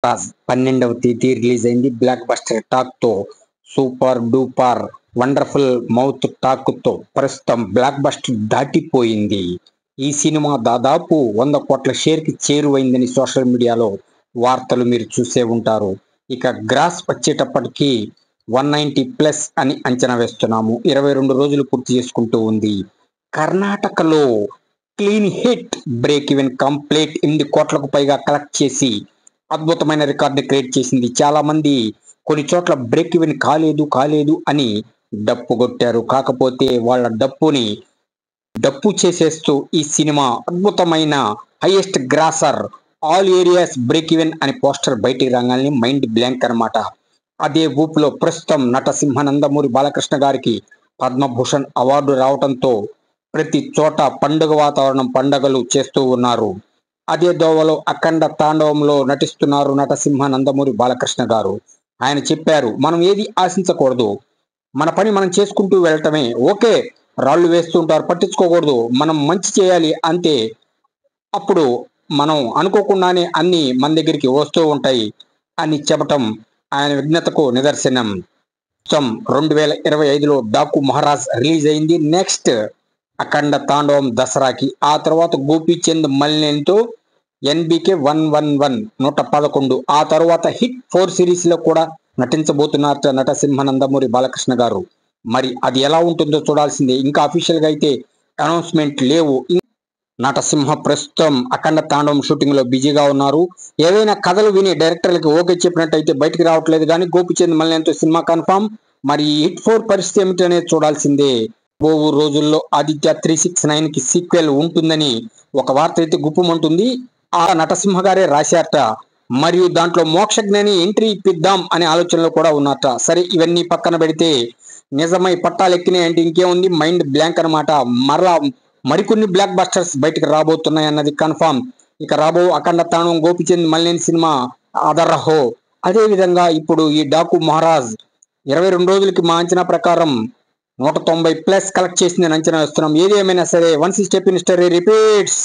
రాజ్ 12వ తేదీ రిలీజ్ అయింది. Block buster talk తో super duper wonderful mouth talk తో ప్రస్తుతం బ్లాక్ బస్టర్ దాటిపోయింది. ఈ సినిమా దాదాపు 100 కోట్ల షేర్ కి చేరువైందని సోషల్ మీడియాలో వార్తలు మీరు చూసే ఉంటారు. ఇక గ్రాస్ వచ్చేటప్పటికి 190+ అని అంచనా వేస్తున్నాము. 22 రోజులు పూర్తి చేసుకుంటూ ఉంది. కర్ణాటకలో clean hit break even complete 8 కోట్లకు పైగా కలెక్ట్ చేసి అద్భుతమైన రికార్డు క్రియేట్ చేసింది. చాలా మంది కొన్ని చోట్ల బ్రేక్ ఈవెన్ కాలేదు అని డప్పు కొట్టారు. కాకపోతే వాళ్ళ డప్పు చేసేస్తూ ఈ సినిమా అద్భుతమైన highest grosser all areas break even అని పోస్టర్ బయటికి రాగానే మైండ్ బ్లాంక్ అన్నమాట. అదే ఊపులో ప్రస్తుతం నటసింహ నందమూరి బాలకృష్ణ గారికి పద్మభూషణ్ అవార్డు రావడంతో ప్రతి చోట పండుగ వాతావరణం, పండగలు చేస్తూ ఉన్నారు. అదే దోవలో అఖండ తాండవంలో నటిస్తున్నారు నటసింహ నందమూరి బాలకృష్ణ గారు. ఆయన చెప్పారు, మనం ఏది ఆశించకూడదు, మన పని మనం చేసుకుంటూ వెళ్ళటమే. ఓకే, రాళ్ళు వేస్తుంటారు, పట్టించుకోకూడదు, మనం మంచి చేయాలి అంతే. అప్పుడు మనం అనుకోకుండానే అన్ని మన దగ్గరికి వస్తూ ఉంటాయి అని చెప్పటం ఆయన విజ్ఞతకు నిదర్శనం. 2025లో డాకు మహారాజ్ రిలీజ్ అయింది. నెక్స్ట్ అఖండ తాండవం దసరాకి, ఆ తర్వాత గోపీచంద్ మల్లేన్తో ఎన్బికే 111 111, ఆ తర్వాత హిట్ 4 సిరీస్ లో కూడా నటించబోతున్నారు నటసింహ నందమూరి బాలకృష్ణ గారు. మరి అది ఎలా ఉంటుందో చూడాల్సిందే. ఇంకా అఫీషియల్ గా అయితే అనౌన్స్మెంట్ లేవు. నటసింహ ప్రస్తుతం అఖండ తాండవం షూటింగ్ లో బిజీగా ఉన్నారు. ఏవైనా కథలు విని డైరెక్టర్లకి ఓకే చెప్పినట్టయితే బయటికి రావట్లేదు కానీ గోపిచంద్ మల్లేన్తో సినిమా కన్ఫామ్. మరి హిట్ 4 పరిస్థితి ఏమిటి అనేది చూడాల్సిందే. ఓ రోజుల్లో ఆదిత్య 369 కి సీక్వెల్ ఉంటుందని ఒక వార్త అయితే గుప్పమంటుంది. ఆ నటసింహ గారే రాశారట. మరియు దాంట్లో మోక్షజ్ఞాని ఎంట్రీ ఇప్పిద్దాం అనే ఆలోచనలో కూడా ఉన్నట్ట. సరే, ఇవన్నీ పక్కన పెడితే నిజమై పట్టాలెక్కినాయి అంటే ఇంకేముంది, మైండ్ బ్లాంక్ అనమాట. మరలా మరికొన్ని బ్లాక్ బస్టర్స్ బయటకు రాబోతున్నాయి అన్నది కన్ఫామ్. ఇక రాబో అఖండ తాండవం, గోపిచంద్ మల్లేన్ సినిమా అదరహో. అదే విధంగా ఇప్పుడు ఈ డాకు మహారాజ్ 22 రోజులకి మా అంచనా ప్రకారం 190+ కలెక్ట్ చేసిందని అంచనా వేస్తున్నాం. ఏది ఏమైనా సరే, once step in story repeats.